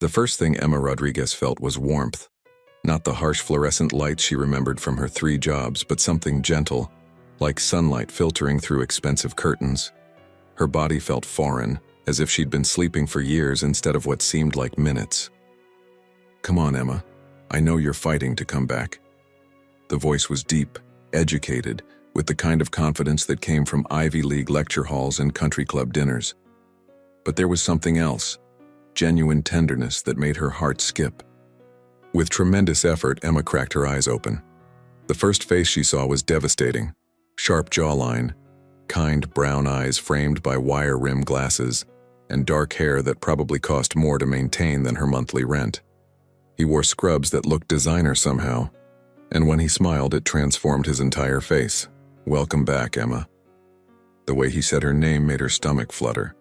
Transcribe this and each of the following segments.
The first thing Emma Rodriguez felt was warmth. Not the harsh fluorescent light she remembered from her 3 jobs, but something gentle, like sunlight filtering through expensive curtains. Her body felt foreign, as if she'd been sleeping for years instead of what seemed like minutes. "Come on, Emma. I know you're fighting to come back." The voice was deep, educated, with the kind of confidence that came from Ivy League lecture halls and country club dinners. But there was something else, genuine tenderness that made her heart skip. With tremendous effort, Emma cracked her eyes open. The first face she saw was devastating. Sharp jawline, kind brown eyes framed by wire-rimmed glasses, and dark hair that probably cost more to maintain than her monthly rent. He wore scrubs that looked designer somehow, and when he smiled, it transformed his entire face. "Welcome back, Emma." The way he said her name made her stomach flutter.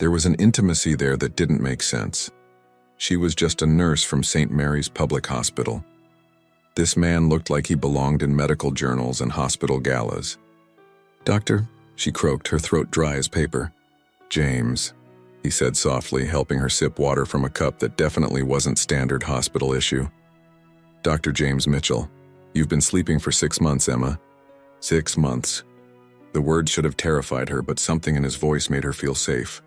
There was an intimacy there that didn't make sense. She was just a nurse from St. Mary's Public Hospital. This man looked like he belonged in medical journals and hospital galas. "Doctor," she croaked, her throat dry as paper. "James," he said softly, helping her sip water from a cup that definitely wasn't standard hospital issue. "Dr. James Mitchell, you've been sleeping for 6 months, Emma." 6 months. The words should have terrified her, but something in his voice made her feel safe.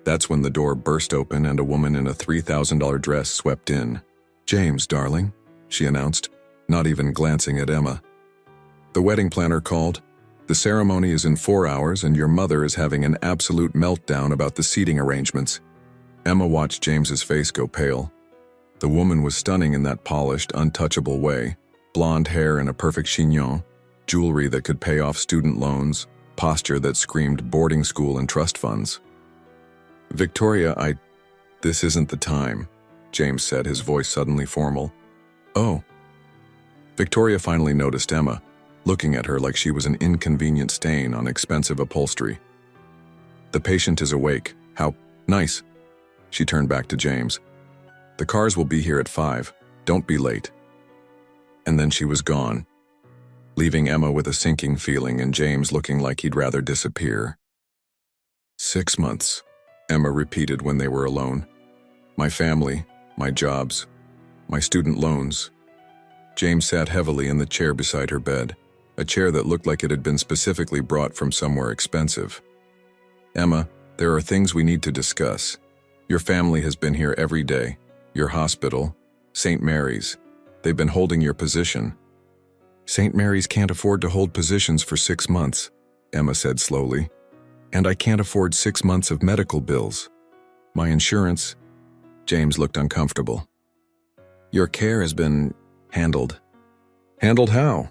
That's when the door burst open and a woman in a $3,000 dress swept in. "James, darling," she announced, not even glancing at Emma. "The wedding planner called. The ceremony is in 4 hours and your mother is having an absolute meltdown about the seating arrangements." Emma watched James's face go pale. The woman was stunning in that polished, untouchable way. Blonde hair in a perfect chignon, jewelry that could pay off student loans, posture that screamed boarding school and trust funds. "Victoria, this isn't the time," James said, his voice suddenly formal. "Oh." Victoria finally noticed Emma, looking at her like she was an inconvenient stain on expensive upholstery. "The patient is awake. How nice." She turned back to James. "The cars will be here at 5. Don't be late." And then she was gone, leaving Emma with a sinking feeling and James looking like he'd rather disappear. 6 months. Emma repeated when they were alone. "My family, my jobs, my student loans." James sat heavily in the chair beside her bed, a chair that looked like it had been specifically brought from somewhere expensive. "Emma, there are things we need to discuss. Your family has been here every day. Your hospital, St. Mary's. They've been holding your position." "St. Mary's can't afford to hold positions for 6 months," Emma said slowly. "And I can't afford 6 months of medical bills. My insurance..." James looked uncomfortable. "Your care has been handled." "Handled how?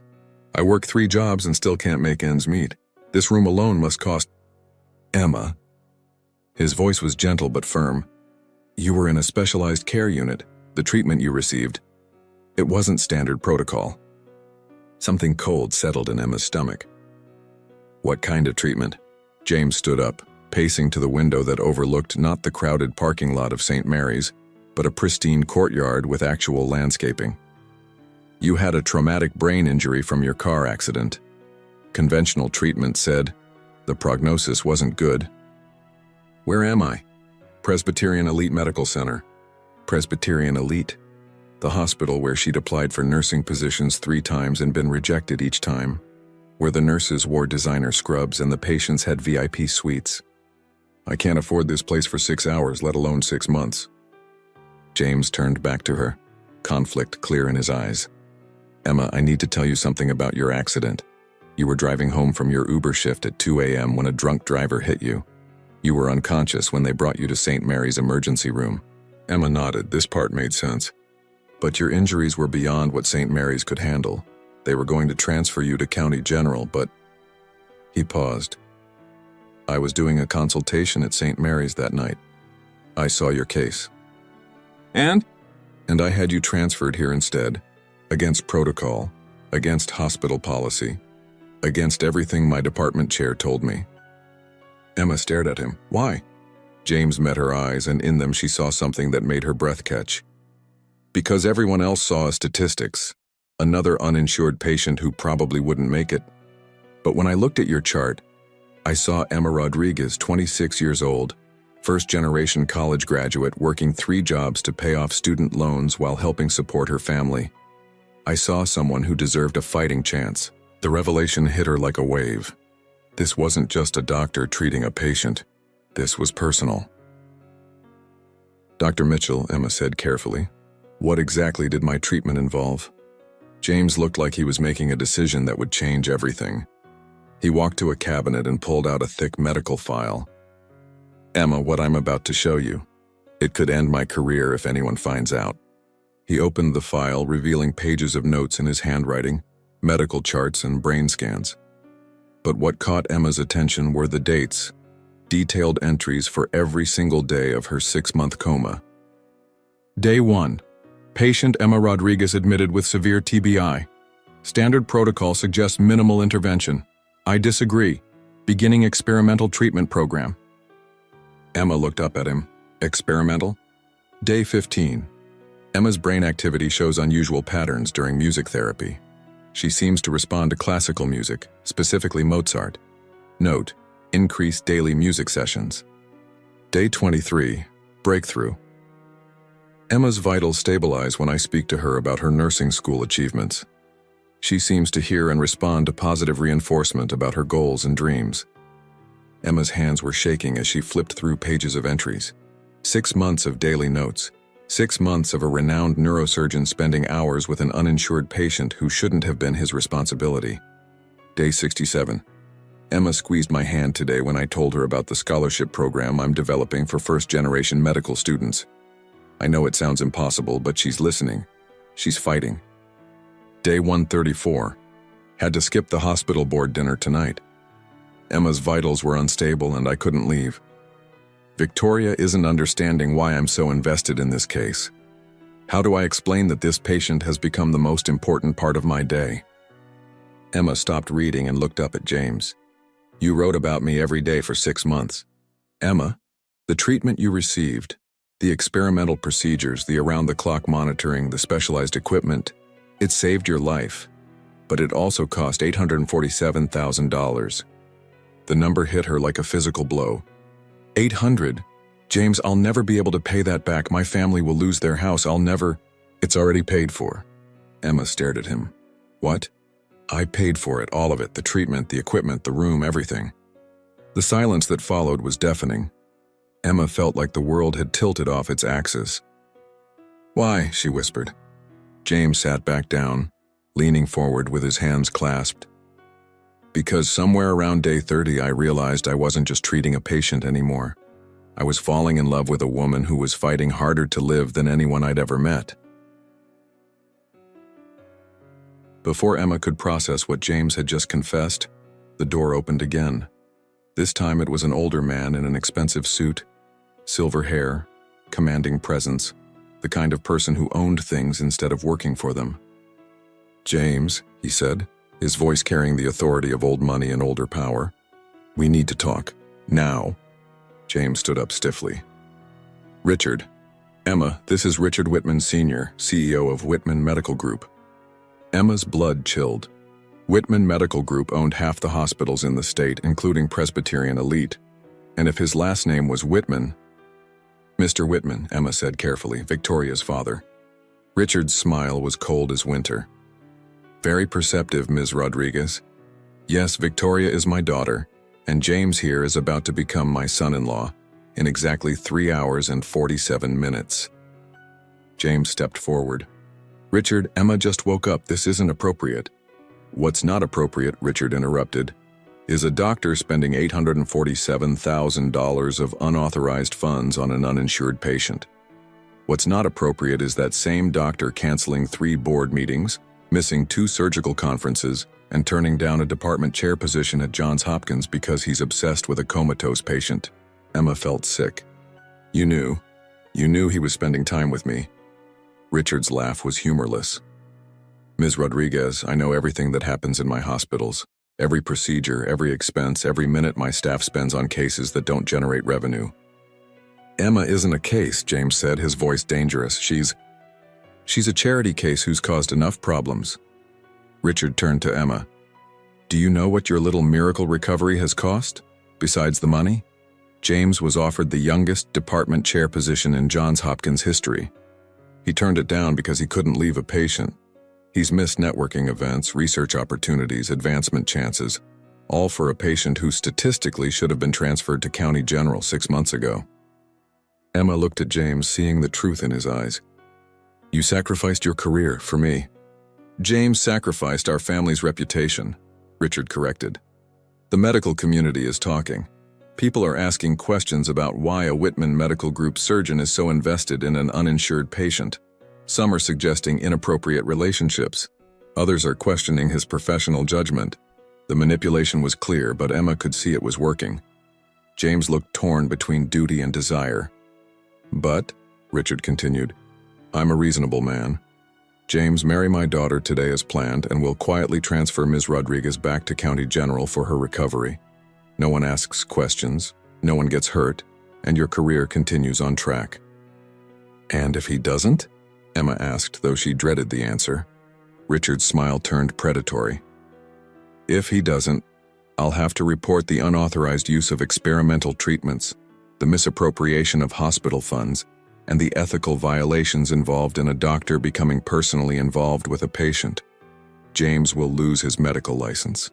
I work 3 jobs and still can't make ends meet. This room alone must cost..." "Emma." His voice was gentle but firm. "You were in a specialized care unit. The treatment you received, it wasn't standard protocol." Something cold settled in Emma's stomach. "What kind of treatment?" James stood up, pacing to the window that overlooked not the crowded parking lot of St. Mary's, but a pristine courtyard with actual landscaping. "You had a traumatic brain injury from your car accident. Conventional treatment said the prognosis wasn't good." "Where am I?" "Presbyterian Elite Medical Center." Presbyterian Elite? The hospital where she'd applied for nursing positions 3 times and been rejected each time, where the nurses wore designer scrubs and the patients had VIP suites. "I can't afford this place for 6 hours, let alone 6 months." James turned back to her, conflict clear in his eyes. "Emma, I need to tell you something about your accident. You were driving home from your Uber shift at 2 a.m. when a drunk driver hit you. You were unconscious when they brought you to St. Mary's emergency room." Emma nodded. This part made sense. "But your injuries were beyond what St. Mary's could handle. They were going to transfer you to County General, but..." He paused. "I was doing a consultation at St. Mary's that night. I saw your case. And I had you transferred here instead, against protocol, against hospital policy, against everything my department chair told me." Emma stared at him. "Why?" James met her eyes, and in them she saw something that made her breath catch. "Because everyone else saw statistics. Another uninsured patient who probably wouldn't make it. But when I looked at your chart, I saw Emma Rodriguez, 26 years old, First-generation college graduate working 3 jobs to pay off student loans while helping support her family. I saw someone who deserved a fighting chance. The revelation hit her like a wave. This wasn't just a doctor treating a patient. This was personal. "Dr. Mitchell," Emma said carefully, "what exactly did my treatment involve?" James looked like he was making a decision that would change everything. He walked to a cabinet and pulled out a thick medical file. "Emma, what I'm about to show you. It could end my career if anyone finds out." He opened the file, revealing pages of notes in his handwriting, medical charts and brain scans. But what caught Emma's attention were the dates, detailed entries for every single day of her 6-month coma. Day 1. Patient Emma Rodriguez admitted with severe TBI. Standard protocol suggests minimal intervention. I disagree. Beginning experimental treatment program. Emma looked up at him. Experimental? Day 15. Emma's brain activity shows unusual patterns during music therapy. She seems to respond to classical music, specifically Mozart. Note: increased daily music sessions. Day 23. Breakthrough. Emma's vitals stabilize when I speak to her about her nursing school achievements. She seems to hear and respond to positive reinforcement about her goals and dreams. Emma's hands were shaking as she flipped through pages of entries. 6 months of daily notes. 6 months of a renowned neurosurgeon spending hours with an uninsured patient who shouldn't have been his responsibility. Day 67. Emma squeezed my hand today when I told her about the scholarship program I'm developing for first-generation medical students. I know it sounds impossible, but she's listening. She's fighting. Day 134. Had to skip the hospital board dinner tonight. Emma's vitals were unstable and I couldn't leave. Victoria isn't understanding why I'm so invested in this case. How do I explain that this patient has become the most important part of my day? Emma stopped reading and looked up at James. You wrote about me every day for 6 months. Emma, the treatment you received, the experimental procedures, the around-the-clock monitoring, the specialized equipment, it saved your life, but it also cost $847,000. The number hit her like a physical blow. 800? James, I'll never be able to pay that back. My family will lose their house. I'll never... It's already paid for. Emma stared at him. What? I paid for it, all of it, the treatment, the equipment, the room, everything. The silence that followed was deafening. Emma felt like the world had tilted off its axis. Why? She whispered. James sat back down, leaning forward with his hands clasped. Because somewhere around day 30 I realized I wasn't just treating a patient anymore. I was falling in love with a woman who was fighting harder to live than anyone I'd ever met. Before Emma could process what James had just confessed, the door opened again. This time it was an older man in an expensive suit, silver hair, commanding presence, the kind of person who owned things instead of working for them. James, he said, his voice carrying the authority of old money and older power. We need to talk. Now. James stood up stiffly. Richard. Emma, this is Richard Whitman Sr., CEO of Whitman Medical Group. Emma's blood chilled. Whitman Medical Group owned half the hospitals in the state, including Presbyterian Elite. And if his last name was Whitman... Mr. Whitman, Emma said carefully, Victoria's father. Richard's smile was cold as winter. Very perceptive, Ms. Rodriguez. Yes, Victoria is my daughter, and James here is about to become my son-in-law in exactly 3 hours and 47 minutes. James stepped forward. Richard, Emma just woke up. This isn't appropriate. What's not appropriate, Richard interrupted, is a doctor spending $847,000 of unauthorized funds on an uninsured patient. What's not appropriate is that same doctor canceling 3 board meetings, missing 2 surgical conferences, and turning down a department chair position at Johns Hopkins because he's obsessed with a comatose patient. Emma felt sick. You knew he was spending time with me. Richard's laugh was humorless. Ms. Rodriguez, I know everything that happens in my hospitals. Every procedure, every expense, every minute my staff spends on cases that don't generate revenue. Emma isn't a case, James said, his voice dangerous. She's a charity case who's caused enough problems. Richard turned to Emma. Do you know what your little miracle recovery has cost, besides the money? James was offered the youngest department chair position in Johns Hopkins history. He turned it down because he couldn't leave a patient. He's missed networking events, research opportunities, advancement chances, all for a patient who statistically should have been transferred to County General 6 months ago. Emma looked at James, seeing the truth in his eyes. "You sacrificed your career for me." "James sacrificed our family's reputation," Richard corrected. "The medical community is talking. People are asking questions about why a Whitman Medical Group surgeon is so invested in an uninsured patient. Some are suggesting inappropriate relationships. Others are questioning his professional judgment." The manipulation was clear, but Emma could see it was working. James looked torn between duty and desire. "But," Richard continued, "I'm a reasonable man. James, marry my daughter today as planned, and we'll quietly transfer Ms. Rodriguez back to County General for her recovery. No one asks questions, no one gets hurt, and your career continues on track." "And if he doesn't?" Emma asked, though she dreaded the answer. Richard's smile turned predatory. "If he doesn't, I'll have to report the unauthorized use of experimental treatments, the misappropriation of hospital funds, and the ethical violations involved in a doctor becoming personally involved with a patient. James will lose his medical license.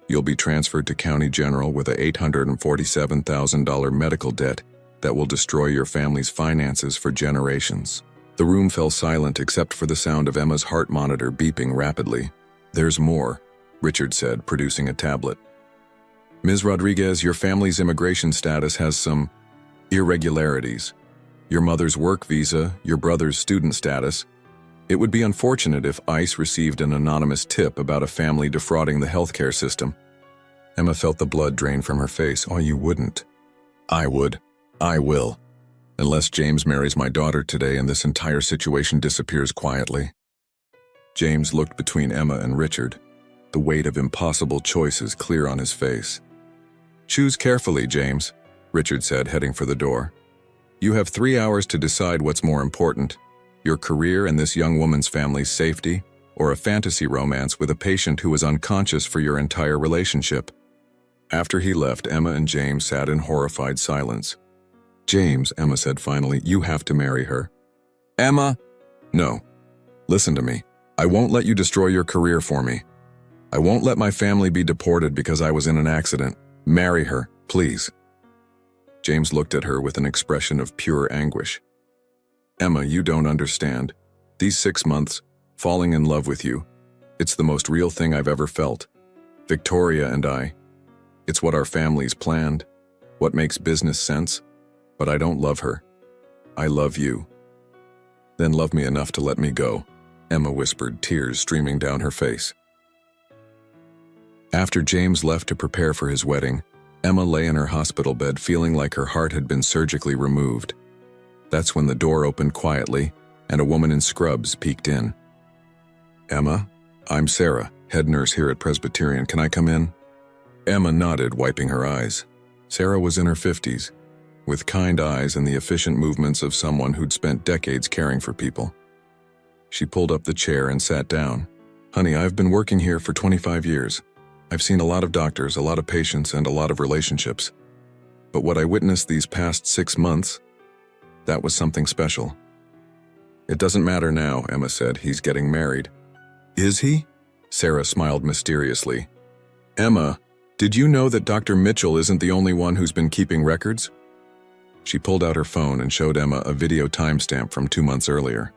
You'll be transferred to County General with a $847,000 medical debt that will destroy your family's finances for generations." The room fell silent except for the sound of Emma's heart monitor beeping rapidly. "There's more," Richard said, producing a tablet. "Ms. Rodriguez, your family's immigration status has some irregularities. Your mother's work visa, your brother's student status. It would be unfortunate if ICE received an anonymous tip about a family defrauding the healthcare system." Emma felt the blood drain from her face. "Oh, you wouldn't." "I would. I will. Unless James marries my daughter today and this entire situation disappears quietly." James looked between Emma and Richard, the weight of impossible choices clear on his face. "Choose carefully, James," Richard said, heading for the door. "You have 3 hours to decide what's more important, your career and this young woman's family's safety, or a fantasy romance with a patient who is unconscious for your entire relationship." After he left, Emma and James sat in horrified silence. "James," Emma said finally, "you have to marry her." "Emma!" "No. Listen to me. I won't let you destroy your career for me. I won't let my family be deported because I was in an accident. Marry her, please." James looked at her with an expression of pure anguish. "Emma, you don't understand. These 6 months, falling in love with you, it's the most real thing I've ever felt. Victoria and I. It's what our families planned, what makes business sense, but I don't love her. I love you." "Then love me enough to let me go," Emma whispered, tears streaming down her face. After James left to prepare for his wedding, Emma lay in her hospital bed feeling like her heart had been surgically removed. That's when the door opened quietly, and a woman in scrubs peeked in. "Emma, I'm Sarah, head nurse here at Presbyterian. Can I come in?" Emma nodded, wiping her eyes. Sarah was in her 50s, with kind eyes and the efficient movements of someone who'd spent decades caring for people. She pulled up the chair and sat down. "Honey, I've been working here for 25 years. I've seen a lot of doctors, a lot of patients, and a lot of relationships. But what I witnessed these past 6 months, that was something special." "It doesn't matter now," Emma said. "He's getting married." "Is he?" Sarah smiled mysteriously. "Emma, did you know that Dr. Mitchell isn't the only one who's been keeping records?" She pulled out her phone and showed Emma a video timestamp from 2 months earlier.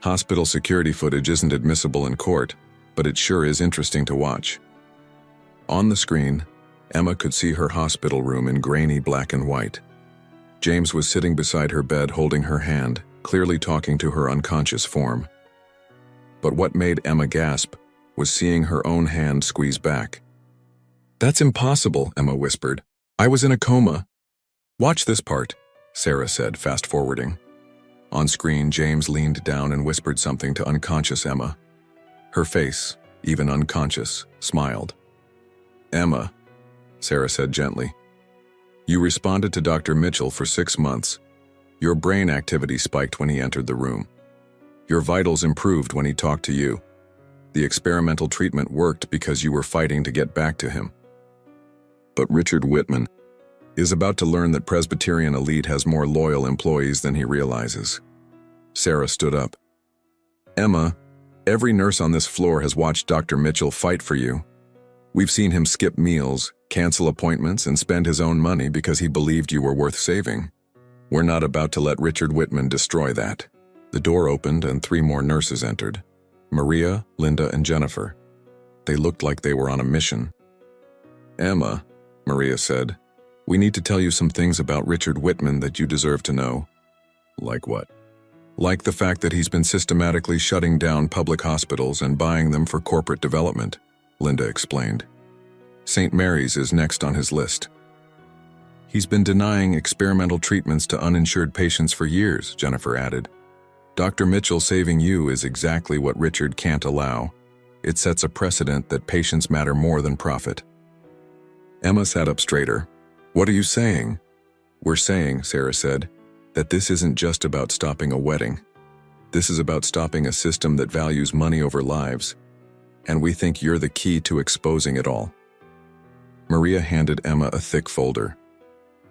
"Hospital security footage isn't admissible in court, but it sure is interesting to watch." On the screen, Emma could see her hospital room in grainy black and white. James was sitting beside her bed holding her hand, clearly talking to her unconscious form. But what made Emma gasp was seeing her own hand squeeze back. "That's impossible," Emma whispered. "I was in a coma." "Watch this part," Sarah said, fast-forwarding. On screen, James leaned down and whispered something to unconscious Emma. Her face, even unconscious, smiled. "Emma," Sarah said gently, "you responded to Dr. Mitchell for 6 months. Your brain activity spiked when he entered the room. Your vitals improved when he talked to you. The experimental treatment worked because you were fighting to get back to him. But Richard Whitman, is about to learn that Presbyterian Elite has more loyal employees than he realizes. Sarah stood up. Emma, every nurse on this floor has watched Dr. Mitchell fight for you. We've seen him skip meals, cancel appointments, and spend his own money because he believed you were worth saving. We're not about to let Richard Whitman destroy that. The door opened and 3 more nurses entered. Maria, Linda, and Jennifer. They looked like they were on a mission. Emma, Maria said, we need to tell you some things about Richard Whitman that you deserve to know. Like what? Like the fact that he's been systematically shutting down public hospitals and buying them for corporate development, Linda explained. St. Mary's is next on his list. He's been denying experimental treatments to uninsured patients for years, Jennifer added. Dr. Mitchell saving you is exactly what Richard can't allow. It sets a precedent that patients matter more than profit. Emma sat up straighter. What are you saying? We're saying, Sarah said, that this isn't just about stopping a wedding. This is about stopping a system that values money over lives. And we think you're the key to exposing it all. Maria handed Emma a thick folder.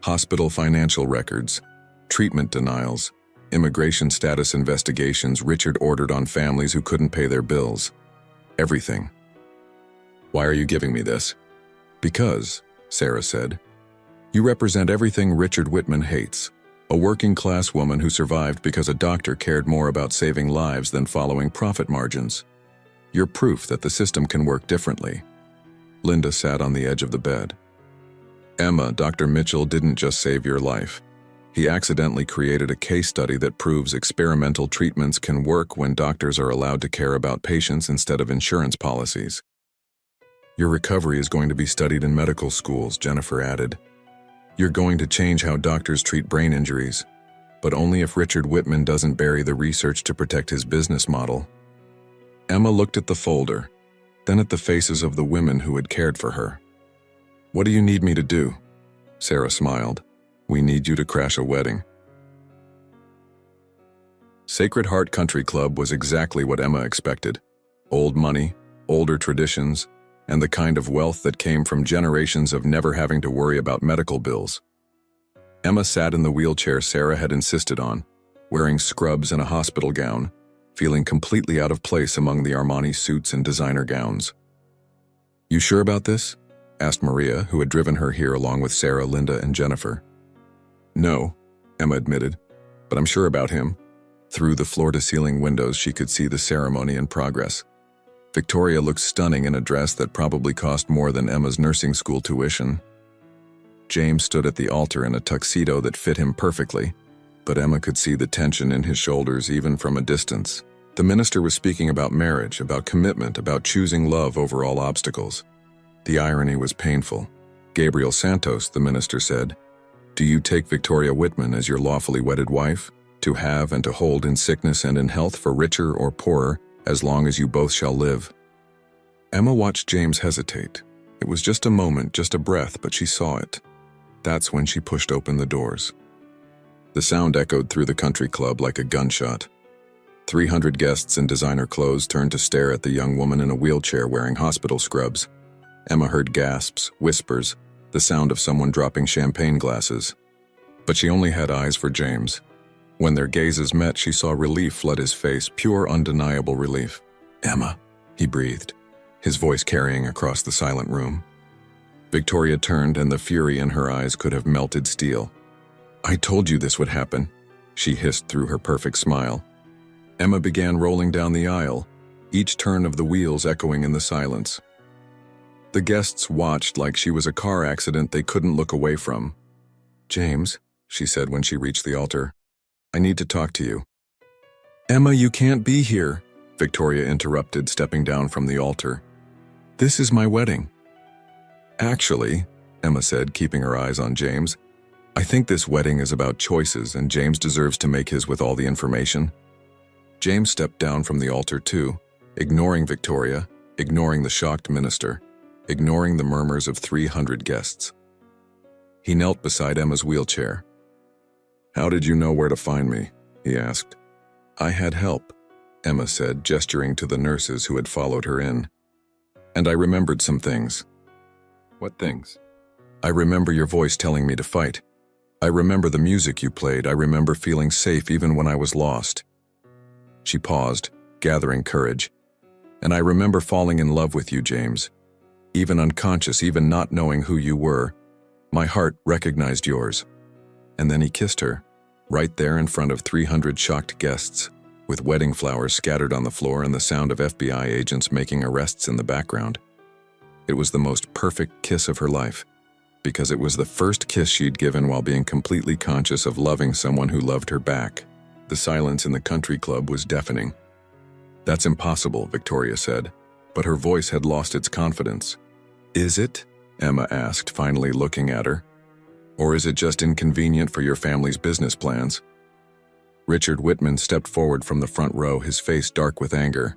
Hospital financial records, treatment denials, immigration status investigations Richard ordered on families who couldn't pay their bills. Everything. Why are you giving me this? Because, Sarah said, you represent everything Richard Whitman hates. A working-class woman who survived because a doctor cared more about saving lives than following profit margins. You're proof that the system can work differently. Linda sat on the edge of the bed. Emma, Dr. Mitchell didn't just save your life. He accidentally created a case study that proves experimental treatments can work when doctors are allowed to care about patients instead of insurance policies. Your recovery is going to be studied in medical schools, Jennifer added. You're going to change how doctors treat brain injuries, but only if Richard Whitman doesn't bury the research to protect his business model. Emma looked at the folder, then at the faces of the women who had cared for her. What do you need me to do? Sarah smiled. We need you to crash a wedding. Sacred Heart Country Club was exactly what Emma expected. Old money, older traditions, and the kind of wealth that came from generations of never having to worry about medical bills. Emma sat in the wheelchair Sarah had insisted on, wearing scrubs and a hospital gown, feeling completely out of place among the Armani suits and designer gowns. You sure about this? Asked Maria, who had driven her here along with Sarah, Linda, and Jennifer. No, Emma admitted, but I'm sure about him. Through the floor-to-ceiling windows she could see the ceremony in progress. Victoria looked stunning in a dress that probably cost more than Emma's nursing school tuition. James stood at the altar in a tuxedo that fit him perfectly, but Emma could see the tension in his shoulders even from a distance. The minister was speaking about marriage, about commitment, about choosing love over all obstacles. The irony was painful. Gabriel Santos, the minister said, do you take Victoria Whitman as your lawfully wedded wife, to have and to hold in sickness and in health for richer or poorer, as long as you both shall live? Emma watched James hesitate. It was just a moment, just a breath, but she saw it. That's when she pushed open the doors. The sound echoed through the country club like a gunshot. 300 guests in designer clothes turned to stare at the young woman in a wheelchair wearing hospital scrubs. Emma heard gasps, whispers, the sound of someone dropping champagne glasses. But she only had eyes for James. When their gazes met, she saw relief flood his face, pure, undeniable relief. Emma, he breathed, his voice carrying across the silent room. Victoria turned, and the fury in her eyes could have melted steel. I told you this would happen, she hissed through her perfect smile. Emma began rolling down the aisle, each turn of the wheels echoing in the silence. The guests watched like she was a car accident they couldn't look away from. James, she said when she reached the altar, I need to talk to you. Emma, you can't be here, Victoria interrupted, stepping down from the altar. This is my wedding. Actually, Emma said, keeping her eyes on James, I think this wedding is about choices, and James deserves to make his with all the information. James stepped down from the altar too, ignoring Victoria, ignoring the shocked minister, ignoring the murmurs of 300 guests. He knelt beside Emma's wheelchair. How did you know where to find me? He asked. I had help, Emma said, gesturing to the nurses who had followed her in. And I remembered some things. What things? I remember your voice telling me to fight. I remember the music you played. I remember feeling safe even when I was lost." She paused, gathering courage. "And I remember falling in love with you, James. Even unconscious, even not knowing who you were, my heart recognized yours." And then he kissed her, right there in front of 300 shocked guests, with wedding flowers scattered on the floor and the sound of FBI agents making arrests in the background. It was the most perfect kiss of her life, because it was the first kiss she'd given while being completely conscious of loving someone who loved her back. The silence in the country club was deafening. "That's impossible," Victoria said, but her voice had lost its confidence. "Is it?" Emma asked, finally looking at her. "Or is it just inconvenient for your family's business plans?" Richard Whitman stepped forward from the front row, his face dark with anger.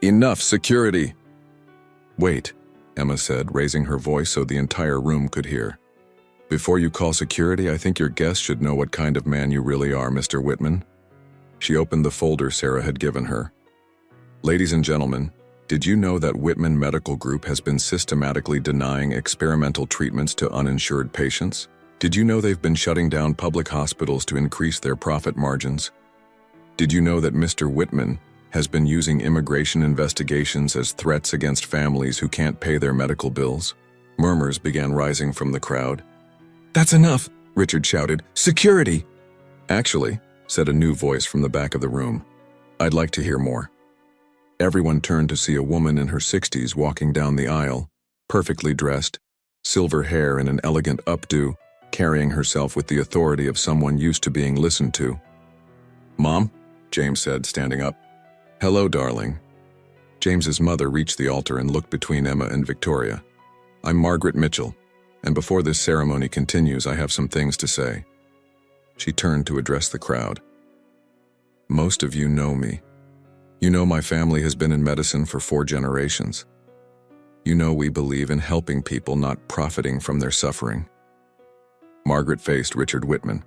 "Enough, security!" "Wait," Emma said, raising her voice so the entire room could hear. "Before you call security, I think your guests should know what kind of man you really are, Mr. Whitman." She opened the folder Sarah had given her. "Ladies and gentlemen, did you know that Whitman Medical Group has been systematically denying experimental treatments to uninsured patients? Did you know they've been shutting down public hospitals to increase their profit margins? Did you know that Mr. Whitman has been using immigration investigations as threats against families who can't pay their medical bills?" Murmurs began rising from the crowd. "That's enough," Richard shouted. "Security!" "Actually," said a new voice from the back of the room, "I'd like to hear more." Everyone turned to see a woman in her 60s walking down the aisle, perfectly dressed, silver hair and an elegant updo, carrying herself with the authority of someone used to being listened to. "Mom," James said, standing up. "Hello, darling." James's mother reached the altar and looked between Emma and Victoria. "I'm Margaret Mitchell, and before this ceremony continues, I have some things to say." She turned to address the crowd. "Most of you know me. You know my family has been in medicine for 4 generations. You know we believe in helping people, not profiting from their suffering." Margaret faced Richard Whitman.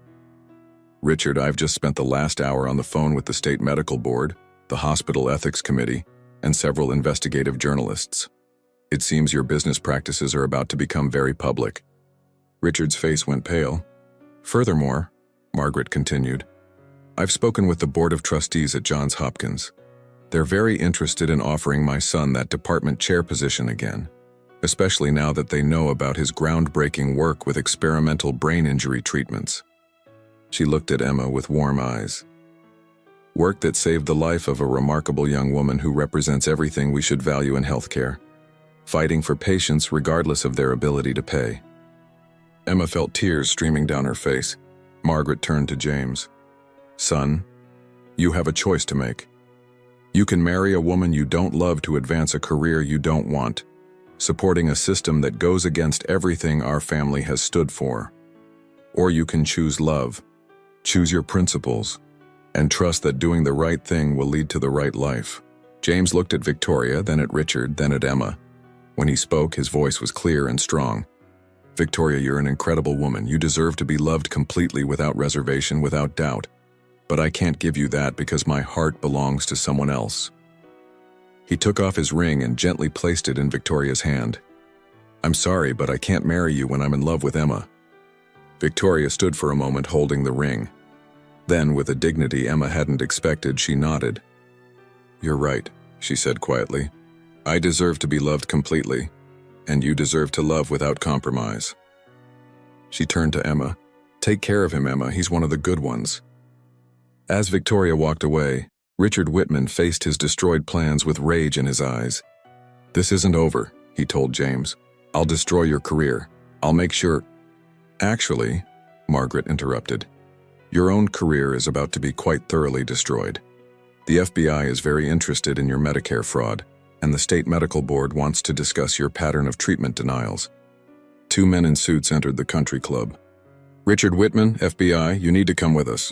"Richard, I've just spent the last hour on the phone with the State Medical Board, the Hospital Ethics Committee, and several investigative journalists. It seems your business practices are about to become very public." Richard's face went pale. "Furthermore," Margaret continued, "I've spoken with the Board of Trustees at Johns Hopkins. They're very interested in offering my son that department chair position again, especially now that they know about his groundbreaking work with experimental brain injury treatments." She looked at Emma with warm eyes. "Work that saved the life of a remarkable young woman who represents everything we should value in healthcare, fighting for patients regardless of their ability to pay." Emma felt tears streaming down her face. Margaret turned to James. "Son, you have a choice to make. You can marry a woman you don't love to advance a career you don't want, supporting a system that goes against everything our family has stood for. Or you can choose love, choose your principles, and trust that doing the right thing will lead to the right life." James looked at Victoria, then at Richard, then at Emma. When he spoke, his voice was clear and strong. "Victoria, you're an incredible woman. You deserve to be loved completely, without reservation, without doubt. But I can't give you that because my heart belongs to someone else." He took off his ring and gently placed it in Victoria's hand. "I'm sorry, but I can't marry you when I'm in love with Emma." Victoria stood for a moment holding the ring. Then, with a dignity Emma hadn't expected, she nodded. "You're right," she said quietly. "I deserve to be loved completely, and you deserve to love without compromise." She turned to Emma. "Take care of him, Emma. He's one of the good ones." As Victoria walked away, Richard Whitman faced his destroyed plans with rage in his eyes. "This isn't over," he told James. "I'll destroy your career. I'll make sure—" "Actually," Margaret interrupted, "your own career is about to be quite thoroughly destroyed. The FBI is very interested in your Medicare fraud, and the State Medical Board wants to discuss your pattern of treatment denials." 2 men in suits entered the country club. "Richard Whitman, FBI, you need to come with us."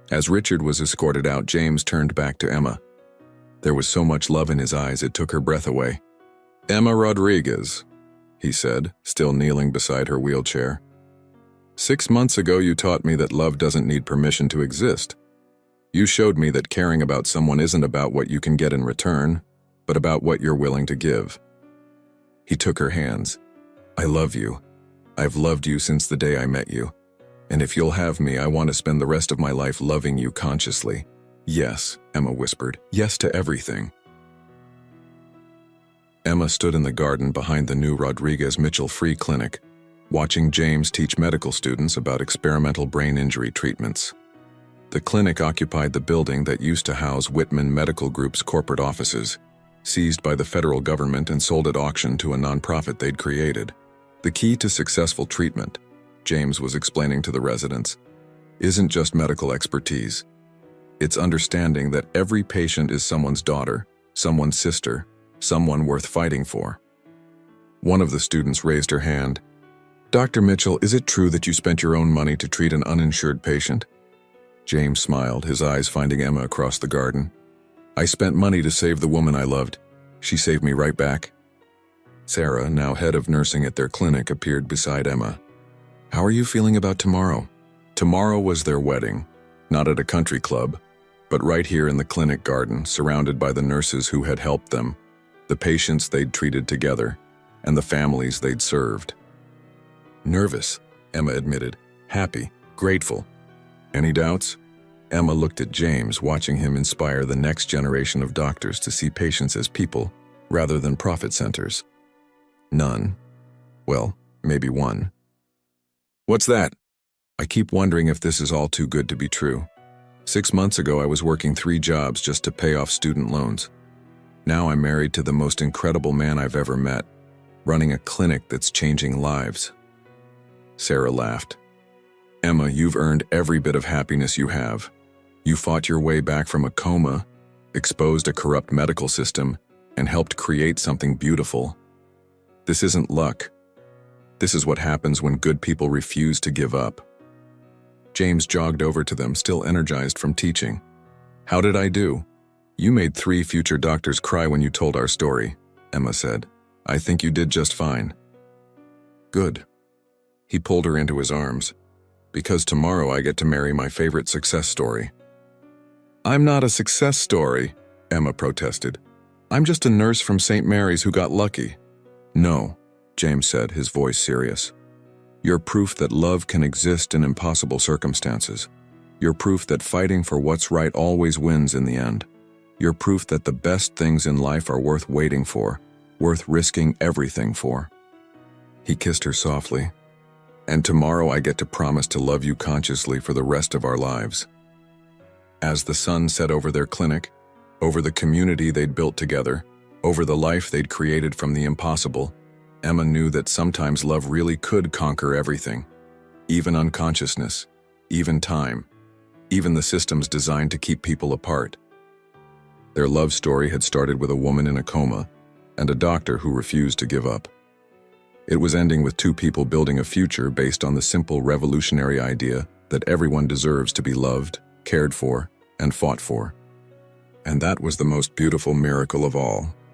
As Richard was escorted out, James turned back to Emma. There was so much love in his eyes it took her breath away. "Emma Rodriguez," he said, still kneeling beside her wheelchair. "6 months ago you taught me that love doesn't need permission to exist. You showed me that caring about someone isn't about what you can get in return, but about what you're willing to give." He took her hands. "I love you. I've loved you since the day I met you. And if you'll have me, I want to spend the rest of my life loving you consciously. Yes, Emma whispered. Yes to everything. Emma stood in the garden behind the new Rodriguez Mitchell Free Clinic, watching James teach medical students about experimental brain injury treatments. The clinic occupied the building that used to house Whitman Medical Group's corporate offices, seized by the federal government and sold at auction to a nonprofit they'd created. The key to successful treatment, James was explaining to the residents, isn't just medical expertise. It's understanding that every patient is someone's daughter, someone's sister, someone worth fighting for. One of the students raised her hand. Dr. Mitchell, is it true that you spent your own money to treat an uninsured patient? James smiled, his eyes finding Emma across the garden. I spent money to save the woman I loved. She saved me right back. Sarah, now head of nursing at their clinic, appeared beside Emma. How are you feeling about tomorrow? Tomorrow was their wedding, not at a country club, but right here in the clinic garden, surrounded by the nurses who had helped them, the patients they'd treated together, and the families they'd served. Nervous, Emma admitted. Happy, grateful. Any doubts? Emma looked at James, watching him inspire the next generation of doctors to see patients as people, rather than profit centers. None. Well, maybe one. What's that? I keep wondering if this is all too good to be true. 6 months ago, I was working 3 jobs just to pay off student loans. Now I'm married to the most incredible man I've ever met, running a clinic that's changing lives. Sarah laughed. Emma, you've earned every bit of happiness you have. You fought your way back from a coma, exposed a corrupt medical system, and helped create something beautiful. This isn't luck. This is what happens when good people refuse to give up. James jogged over to them, still energized from teaching. How did I do? You made 3 future doctors cry when you told our story, Emma said. I think you did just fine. Good. He pulled her into his arms. Because tomorrow I get to marry my favorite success story. I'm not a success story, Emma protested. I'm just a nurse from St. Mary's who got lucky. No, James said, his voice serious. You're proof that love can exist in impossible circumstances. You're proof that fighting for what's right always wins in the end. You're proof that the best things in life are worth waiting for, worth risking everything for. He kissed her softly. And tomorrow I get to promise to love you consciously for the rest of our lives. As the sun set over their clinic, over the community they'd built together, over the life they'd created from the impossible, Emma knew that sometimes love really could conquer everything. Even unconsciousness, even time, even the systems designed to keep people apart. Their love story had started with a woman in a coma and a doctor who refused to give up. It was ending with 2 people building a future based on the simple revolutionary idea that everyone deserves to be loved, cared for, and fought for. And that was the most beautiful miracle of all.